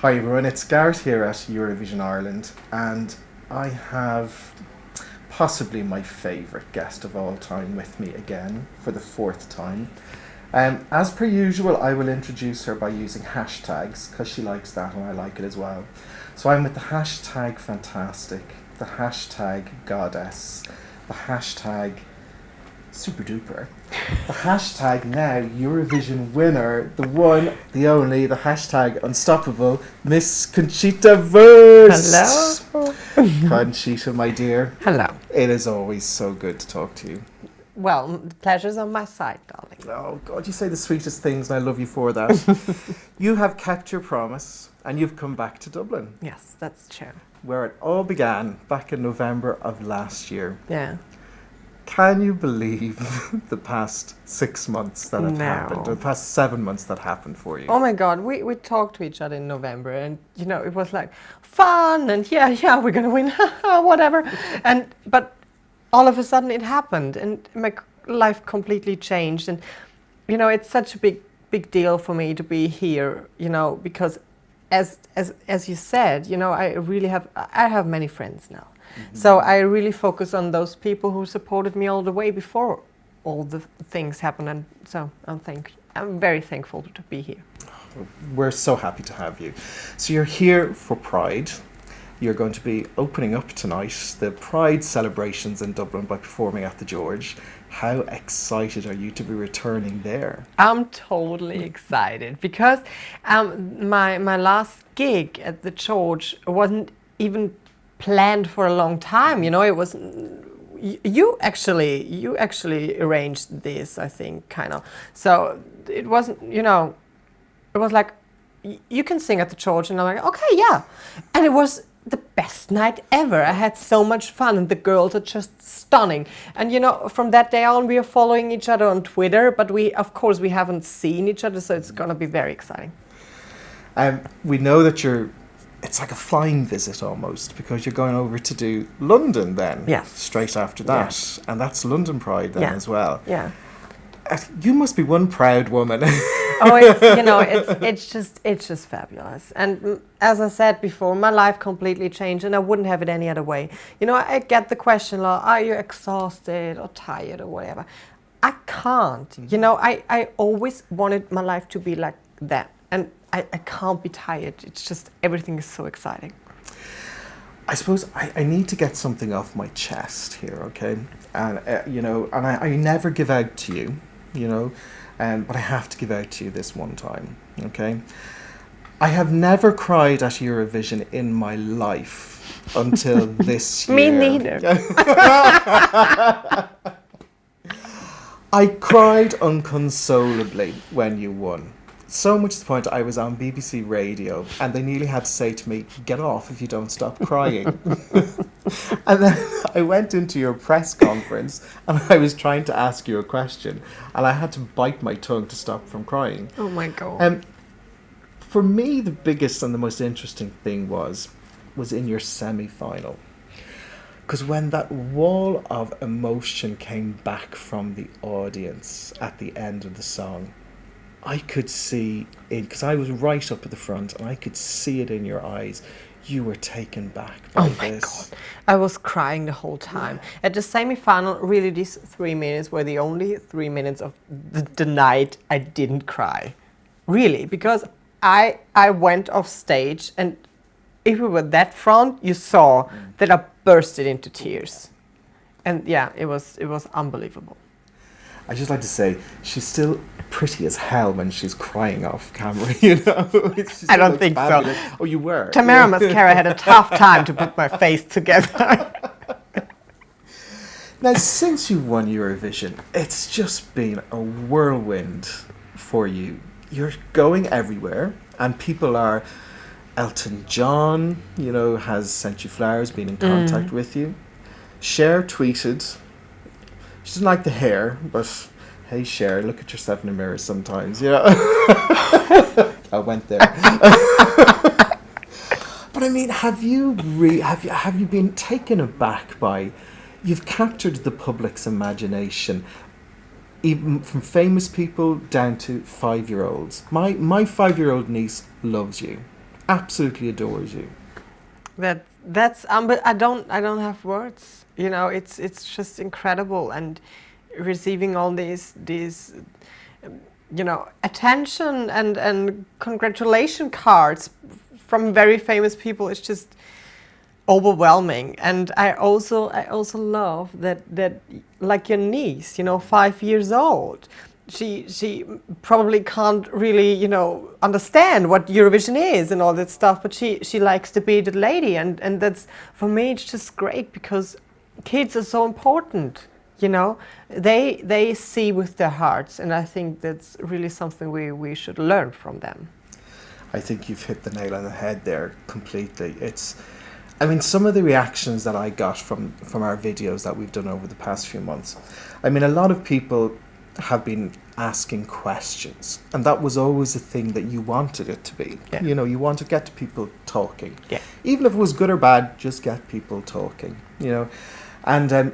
Hi everyone, it's Garrett here at Eurovision Ireland, and I have possibly my favourite guest of all time with me again for the fourth time. As per usual, I will introduce her by using hashtags because she likes that and I like it as well. So I'm with the hashtag fantastic, the hashtag goddess, the hashtag super duper, the hashtag now Eurovision winner, the one, the only, the hashtag unstoppable, Ms Conchita Wurst. Hello. Conchita, my dear. Hello. It is always so good to talk to you. Well, the pleasure's on my side, darling. Oh God, you say the sweetest things and I love you for that. You have kept your promise and you've come back to Dublin. Yes, that's true. Where it all began back in November of last year. Yeah. Can you believe the past 6 months that have happened, or the past 7 months that happened for you? Oh my God, we talked to each other in November, and you know it was like fun, and yeah, we're gonna win, whatever. But all of a sudden it happened, and my life completely changed. And you know it's such a big deal for me to be here, you know, because as you said, you know, I have many friends now. Mm-hmm. So I really focus on those people who supported me all the way before all the things happened, and so I'm very thankful to be here. We're so happy to have you. So you're here for Pride. You're going to be opening up tonight the Pride celebrations in Dublin by performing at the George. How excited are you to be returning there? I'm totally excited because my last gig at the George wasn't even planned for a long time. You know, it was you actually arranged this, I think, kind of. So it wasn't, you know, it was like you can sing at the George, and I'm like, okay, yeah. And it was the best night ever. I had so much fun, and the girls are just stunning. And you know, from that day on, we are following each other on Twitter, but we haven't seen each other, so it's gonna be very exciting. We know that it's like a flying visit almost, because you're going over to do London then. Yes. Straight after that. Yes. And that's London Pride then as well. Yeah. You must be one proud woman. It's just fabulous. And as I said before, my life completely changed, and I wouldn't have it any other way. You know, I get the question, like, are you exhausted or tired or whatever? I can't. Mm-hmm. You know, I always wanted my life to be like that. And I can't be tired. It's just everything is so exciting. I suppose I need to get something off my chest here, okay? And, you know, and I never give out to you, you know, but I have to give out to you this one time, okay? I have never cried at Eurovision in my life until this year. Me neither. I cried unconsolably when you won. So much to the point I was on BBC Radio and they nearly had to say to me, get off if you don't stop crying. And then I went into your press conference and I was trying to ask you a question and I had to bite my tongue to stop from crying. Oh my God. For me, the biggest and the most interesting thing was in your semi-final. Because when that wall of emotion came back from the audience at the end of the song, I could see it, because I was right up at the front, and I could see it in your eyes. You were taken back by this. Oh my God. I was crying the whole time. Yeah. At the semi-final, really these 3 minutes were the only 3 minutes of the night I didn't cry. Really, because I went off stage, and if we were that front, you saw that I bursted into tears. And yeah, it was unbelievable. I just like to say, she's still pretty as hell when she's crying off camera, you know? I don't think fabulous. So. Oh, you were? Tamara Mascara had a tough time to put my face together. Now, since you won Eurovision, it's just been a whirlwind for you. You're going everywhere, and people are... Elton John, you know, has sent you flowers, been in contact with you. Cher tweeted... She didn't like the hair, but hey, Cher, look at yourself in the mirror sometimes, you know. I went there. But I mean, have you been taken aback by? You've captured the public's imagination, even from famous people down to 5-year-olds. My 5-year-old niece loves you. absolutely adores you. That's but I don't have words. You know, it's just incredible, and receiving all these you know, attention and congratulation cards from very famous people is just overwhelming. And I also love that like your niece, you know, 5 years old, she probably can't really, you know, understand what Eurovision is and all that stuff, but she likes the bearded lady, and that's, for me, it's just great, because kids are so important. You know, they see with their hearts, and I think that's really something we should learn from them. I think you've hit the nail on the head there completely. I mean, some of the reactions that I got from our videos that we've done over the past few months, I mean, a lot of people have been asking questions, and that was always the thing that you wanted it to be. Yeah. You know, you want to get to people talking. Yeah. Even if it was good or bad, just get people talking, you know. And there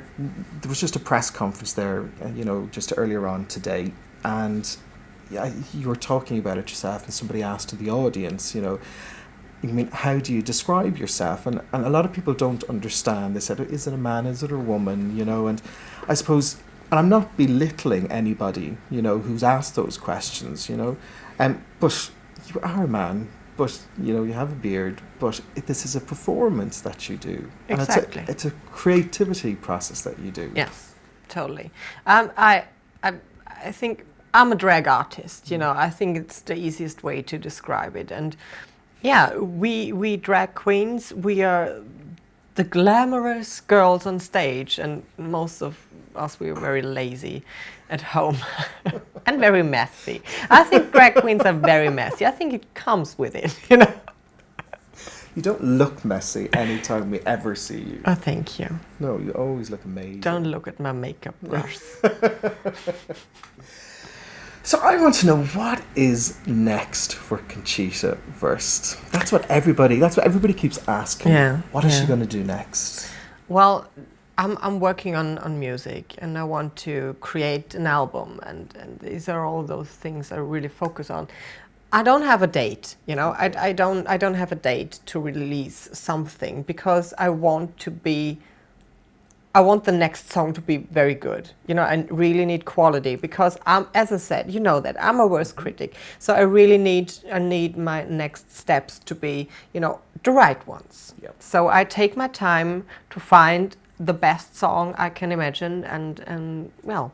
was just a press conference there, you know, just earlier on today, and you were talking about it yourself, and somebody asked to the audience, you know, I mean, how do you describe yourself? And a lot of people don't understand. They said, is it a man, is it a woman, you know? And I suppose, and I'm not belittling anybody, you know, who's asked those questions, you know, but you are a man. But, you know, you have a beard, but this is a performance that you do. Exactly. And it's a creativity process that you do. Yes, totally. I think I'm a drag artist, you know. I think it's the easiest way to describe it. And yeah, we drag queens, we are the glamorous girls on stage, and most of us, we are very lazy at home and very messy. I think drag queens are very messy. I think it comes with it, you know. You don't look messy anytime we ever see you. Oh, thank you. No, you always look amazing. Don't look at my makeup brush. So I want to know, what is next for Conchita Wurst? That's what everybody keeps asking. Yeah. What is she going to do next? Well, I'm working on music, and I want to create an album, and these are all those things I really focus on. I don't have a date, you know. I don't have a date to release something, because I want the next song to be very good, you know, and really need quality, because as I said, you know, that I'm a worst critic, so I really need my next steps to be, you know, the right ones. Yep. So I take my time to find the best song I can imagine, and well.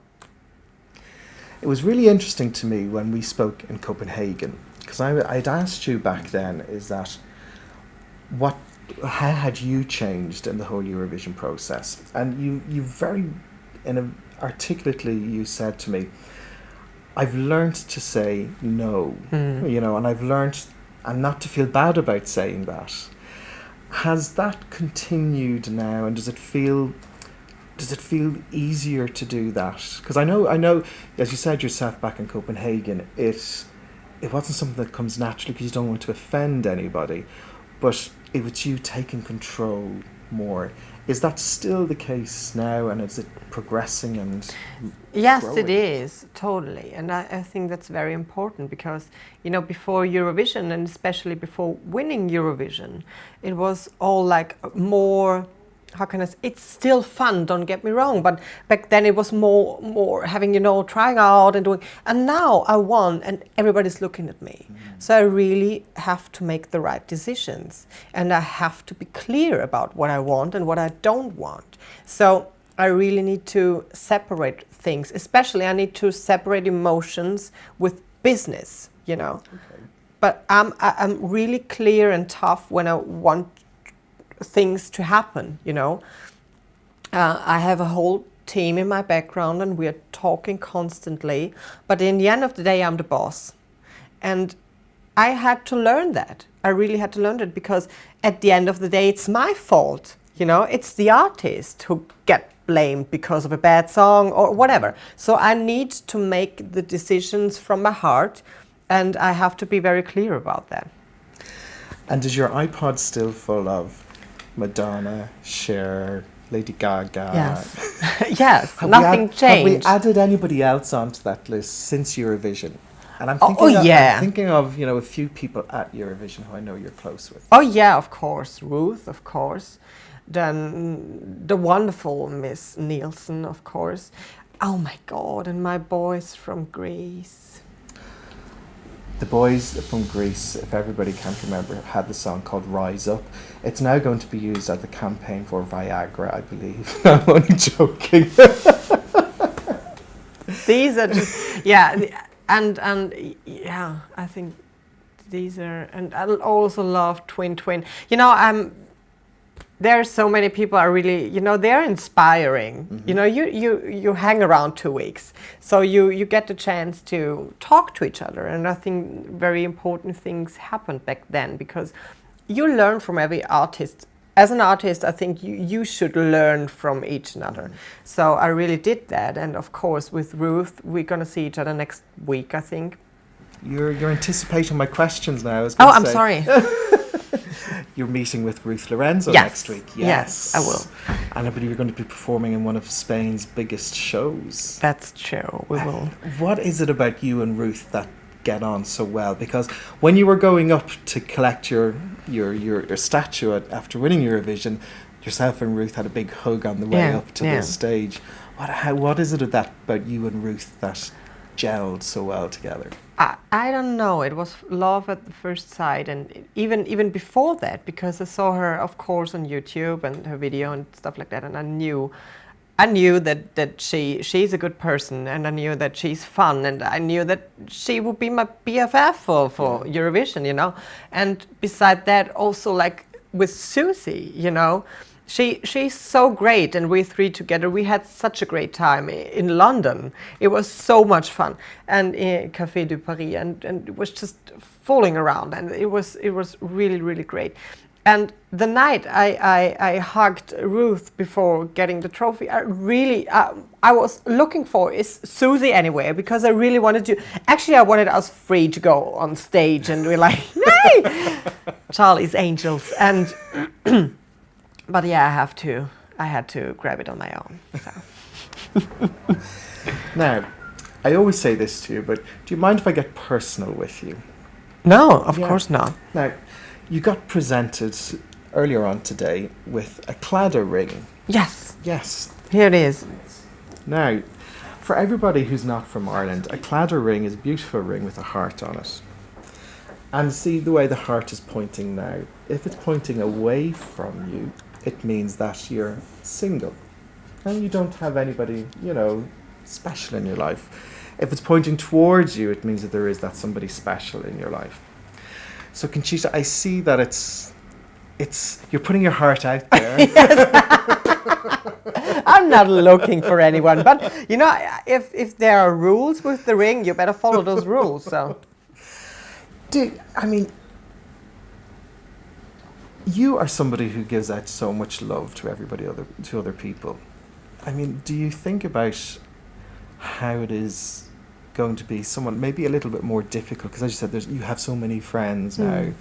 It was really interesting to me when we spoke in Copenhagen, because I'd asked you back then, is that how had you changed in the whole Eurovision process? And you very articulately, you said to me, I've learned to say no, you know, and I've learned and not to feel bad about saying that. Has that continued now, and does it feel easier to do that? Because I know, as you said yourself back in Copenhagen, it wasn't something that comes naturally, because you don't want to offend anybody, but it was you taking control more. Is that still the case now, and is it progressing and Yes, growing? it is, totally. And I think that's very important, because, you know, before Eurovision, and especially before winning Eurovision, it was all like more, how can I say, it's still fun, don't get me wrong, but back then it was more having, you know, trying out and doing, and now I won and everybody's looking at me. So I really have to make the right decisions, and I have to be clear about what I want and what I don't want. So I really need to separate things, especially I need to separate emotions with business, you know. Okay. But I'm really clear and tough when I want things to happen, you know. I have a whole team in my background, and we are talking constantly, but in the end of the day, I'm the boss. And I had to learn that. I really had to learn that, because at the end of the day, it's my fault, you know. It's the artist who get blamed because of a bad song or whatever. So I need to make the decisions from my heart, and I have to be very clear about that. And is your iPod still full of Madonna, Cher, Lady Gaga? Yes. Yes, nothing changed. Have we added anybody else onto that list since Eurovision? And I'm thinking of, you know, a few people at Eurovision who I know you're close with. Oh yeah, of course, Ruth, of course. Then the wonderful Miss Nielsen, of course. Oh my God, and my boys from Greece. The boys from Greece, if everybody can't remember, had the song called Rise Up. It's now going to be used as a campaign for Viagra, I believe. I'm only joking. These are just, yeah, and yeah, I think these are, and I also love Twin Twin. You know, there are so many people are really, you know, they're inspiring. Mm-hmm. You know, you hang around 2 weeks, so you get the chance to talk to each other, and I think very important things happened back then because you learn from every artist. As an artist, I think you should learn from each other. Mm-hmm. So I really did that, and of course with Ruth, we're gonna see each other next week, I think. You're anticipating my questions now. I'm sorry. You're meeting with Ruth Lorenzo next week. Yes, I will. And I believe you're going to be performing in one of Spain's biggest shows. That's true, we will. What is it about you and Ruth that get on so well? Because when you were going up to collect your statue after winning Eurovision, yourself and Ruth had a big hug on the way up to the stage. What is it about you and Ruth that gelled so well together? I don't know. It was love at the first sight, and even before that, because I saw her, of course, on YouTube and her video and stuff like that, and I knew that she's a good person, and I knew that she's fun, and I knew that she would be my BFF for Eurovision, you know. And beside that, also like with Susie, you know. She's so great, and we three together, we had such a great time in London. It was so much fun, and in Café du Paris, and it was just fooling around, and it was really, really great. And the night I hugged Ruth before getting the trophy, I was looking for is Susie anywhere, because I really wanted to. Actually, I wanted us three to go on stage, and we're like, hey, Charlie's Angels, and. But yeah, I had to grab it on my own. So. Now, I always say this to you, but do you mind if I get personal with you? No, of course not. Now, you got presented earlier on today with a Claddagh ring. Yes. Yes. Here it is. Now, for everybody who's not from Ireland, a Claddagh ring is a beautiful ring with a heart on it. And see the way the heart is pointing now. If it's pointing away from you, it means that you're single and you don't have anybody, you know, special in your life. If it's pointing towards you, it means that there is that somebody special in your life. So Conchita, I see that it's you're putting your heart out there. I'm not looking for anyone, but you know, if there are rules with the ring, you better follow those rules. So, you are somebody who gives out so much love to to other people. I mean, do you think about how it is going to be someone maybe a little bit more difficult? Because as you said, you have so many friends now,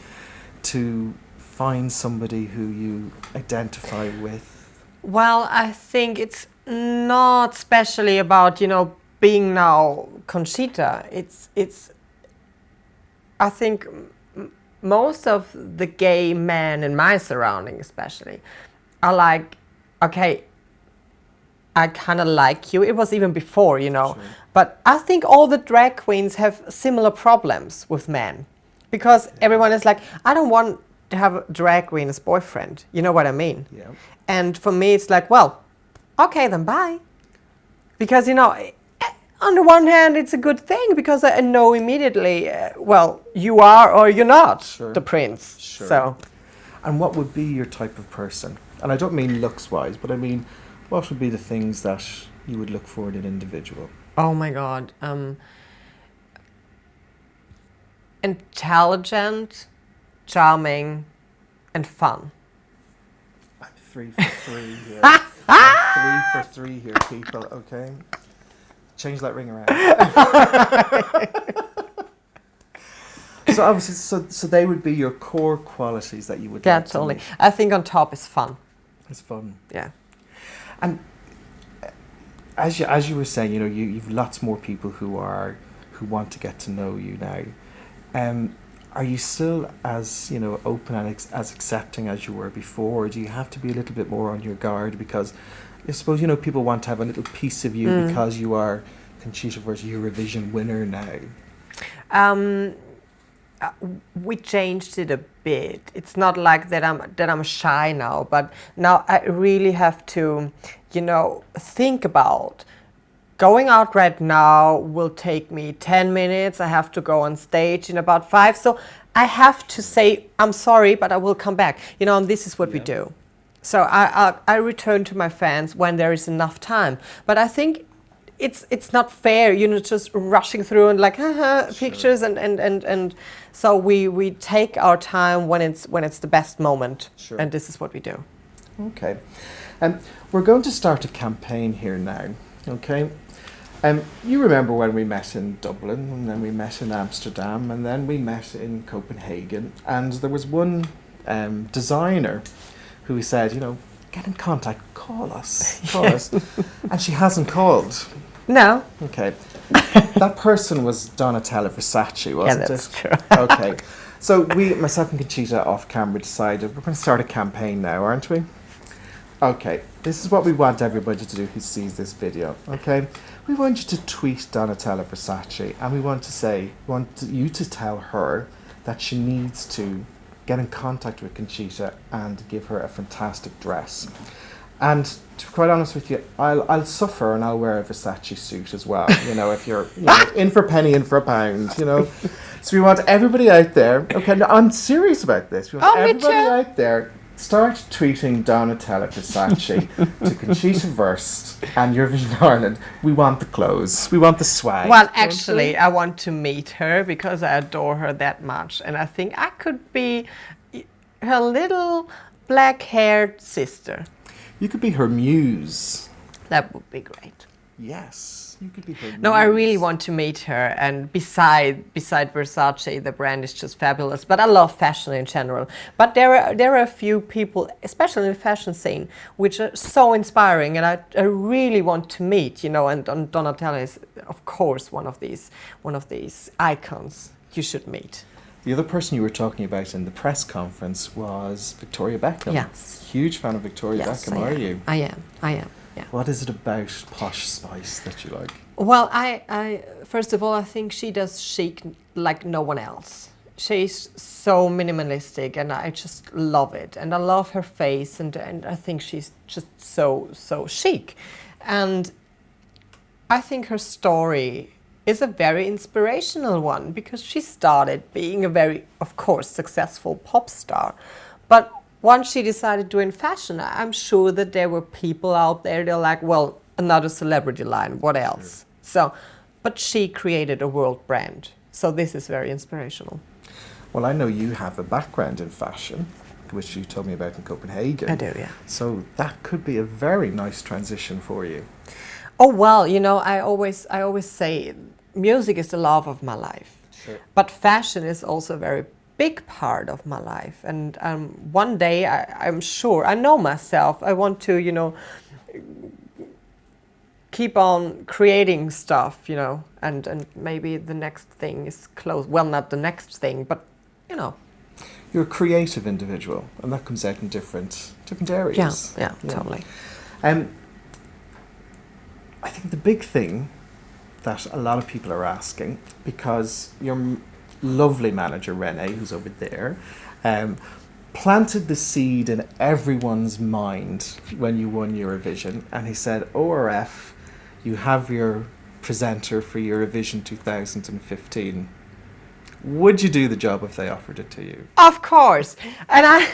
to find somebody who you identify with. Well, I think it's not especially about, you know, being now Conchita. It's. I think. Most of the gay men in my surrounding especially are like, okay, I kind of like you. It was even before, you know. Sure. But I think all the drag queens have similar problems with men. Because everyone is like, I don't want to have a drag queen as boyfriend. You know what I mean? Yeah. And for me, it's like, well, okay, then bye. Because, you know, on the one hand, it's a good thing because I know immediately, well, you are or you're not the prince. Sure. So. And what would be your type of person? And I don't mean looks-wise, but I mean, what would be the things that you would look for in an individual? Oh my God. Intelligent, charming, and fun. I'm 3 for 3 here. I'm 3 for 3 here, people, okay? Change that ring around. So obviously, so they would be your core qualities that you would. Yeah, totally. I think on top is fun. It's fun. Yeah. And as you were saying, you know, you've lots more people who who want to get to know you now. Are you still as, you know, open and as accepting as you were before? Or do you have to be a little bit more on your guard? Because I suppose, you know, people want to have a little piece of you because you are Conchita Wurst Eurovision winner now. We changed it a bit. It's not like that I'm shy now, but now I really have to, you know, think about going out right now will take me 10 minutes. I have to go on stage in about 5. So I have to say, I'm sorry, but I will come back. You know, and this is what we do. So I return to my fans when there is enough time. But I think it's not fair, you know, just rushing through and like pictures and so we take our time when it's the best moment, and this is what we do. Okay, we're going to start a campaign here now. Okay, you remember when we met in Dublin, and then we met in Amsterdam, and then we met in Copenhagen, and there was one designer who said, you know, get in contact, call us, and she hasn't called. No. Okay. That person was Donatella Versace, wasn't it? Yeah, that's true. Okay. So myself and Conchita off camera decided we're going to start a campaign now, aren't we? Okay. This is what we want everybody to do who sees this video, okay? We want you to tweet Donatella Versace, and we want you to tell her that she needs to get in contact with Conchita and give her a fantastic dress. And to be quite honest with you, I'll suffer and I'll wear a Versace suit as well. You know, if you're in for a penny, in for a pound, you know. So we want everybody out there. Okay, no, I'm serious about this. We want everybody out there, start tweeting Donatella Versace to Conchita Wurst and Eurovision Ireland. We want the clothes. We want the swag. Well, actually, I want to meet her because I adore her that much. And I think I could be her little black-haired sister. You could be her muse. That would be great. Yes, you could be her muse. No, I really want to meet her. And beside Versace, the brand is just fabulous. But I love fashion in general. But there are a few people, especially in the fashion scene, which are so inspiring, and I really want to meet. You know, and Donatella is, of course, one of these icons you should meet. The other person you were talking about in the press conference was Victoria Beckham. Yes. Huge fan of Victoria Beckham, are you? I am, yeah. What is it about Posh Spice that you like? Well, I first of all, I think she does chic like no one else. She's so minimalistic, and I just love it. And I love her face, and I think she's just so chic. And I think her story is a very inspirational one, because she started being a very, of course, successful pop star. But once she decided to do in fashion, I'm sure that there were people out there, they're like, well, another celebrity line, what else? So, but she created a world brand. So this is very inspirational. Well, I know you have a background in fashion, which you told me about in Copenhagen. I do, yeah. So that could be a very nice transition for you. Oh, well, you know, I always say music is the love of my life. Sure. But fashion is also a very big part of my life. And one day, I'm sure, I know myself, I want to, you know, keep on creating stuff, you know, and maybe the next thing is close. Well, not the next thing, but, you know. You're a creative individual, and that comes out in different areas. Yeah, totally. I think the big thing that a lot of people are asking, because your lovely manager Rene, who's over there, planted the seed in everyone's mind when you won Eurovision, and he said, ORF, you have your presenter for Eurovision 2015. Would you do the job if they offered it to you? Of course. And I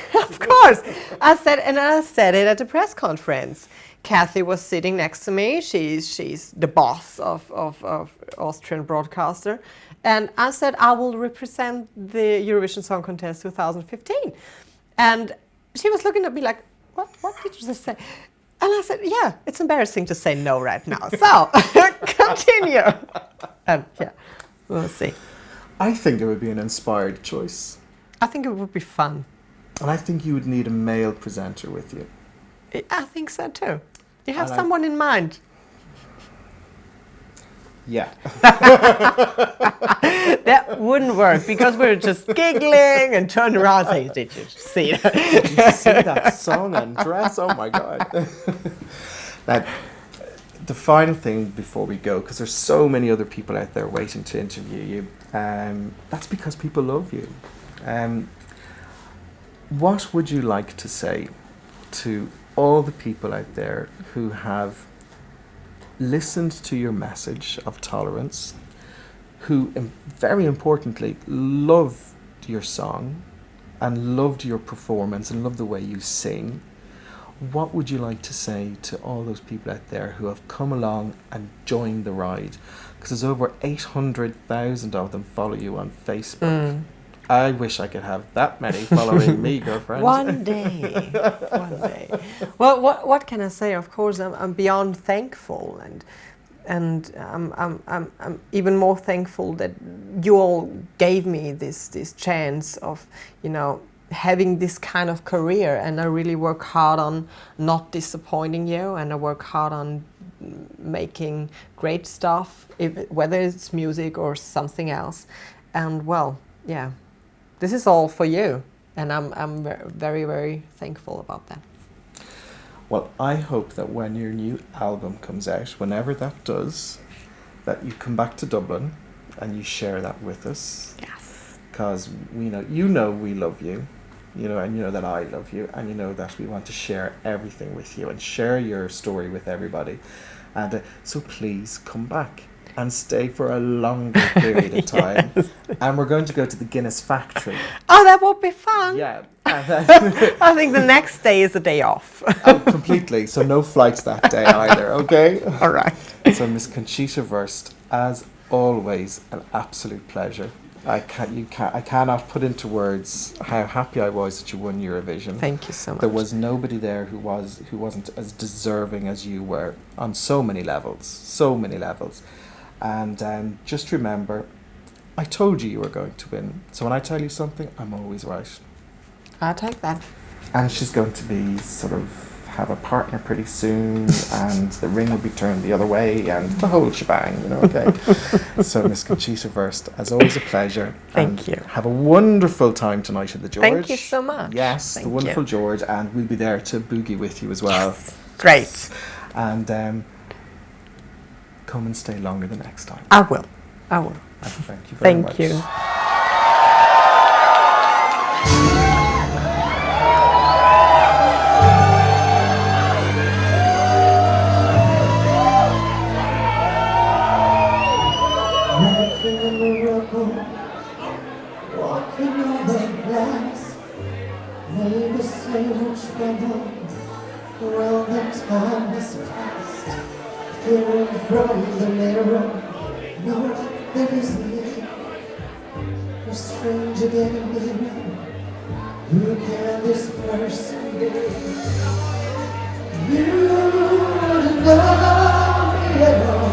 said it at the press conference. Kathy was sitting next to me. She's the boss of Austrian broadcaster. And I said, I will represent the Eurovision Song Contest 2015. And she was looking at me like, what did you just say? And I said, yeah, it's embarrassing to say no right now. So, continue. And yeah, we'll see. I think it would be an inspired choice. I think it would be fun. And I think you would need a male presenter with you. I think so too. You have someone in mind. Yeah. That wouldn't work because we're just giggling and turn around and say, did you see that? Did you see that song and dress? Oh my God. Now, the final thing before we go, because there's so many other people out there waiting to interview you, that's because people love you. What would you like to say to all the people out there who have listened to your message of tolerance, who very importantly loved your song and loved your performance and loved the way you sing? What would you like to say to all those people out there who have come along and joined the ride? Because there's over 800,000 of them follow you on Facebook. I wish I could have that many following me, girlfriend. One day. One day. Well, what can I say? Of course, I'm beyond thankful, and I'm even more thankful that you all gave me this chance of, you know, having this kind of career, and I really work hard on not disappointing you, and I work hard on making great stuff, whether it's music or something else. And well, yeah, this is all for you, and I'm very, very thankful about that. Well, I hope that when your new album comes out, whenever that does, that you come back to Dublin and you share that with us. Yes. Because we know we love you, you know, and you know that I love you, and you know that we want to share everything with you and share your story with everybody. And so please come back and stay for a longer period of time. Yes. And we're going to go to the Guinness factory. Oh, that would be fun. Yeah. I think the next day is a day off. Oh, completely. So no flights that day either, okay? All right. So Ms Conchita Wurst, as always, an absolute pleasure. I cannot put into words how happy I was that you won Eurovision. Thank you so much. There was nobody there who wasn't as deserving as you were on so many levels. And just remember, I told you were going to win. So when I tell you something, I'm always right. I'll take that. And she's going to be have a partner pretty soon, and the ring will be turned the other way, and the whole shebang, you know, okay? So Ms Conchita Wurst, as always, a pleasure. Thank you. Have a wonderful time tonight at the George. Thank you so much. Yes, the wonderful George, and we'll be there to boogie with you as well. Yes. Great. And come and stay longer the next time. I will. And thank you very much. Thank you. Walking on the glass, made the same trouble. Well, the time has passed. Peering from the mirror, no, there isn't it. A stranger getting nearer. Who can this person be? You don't know me at all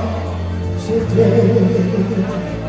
today.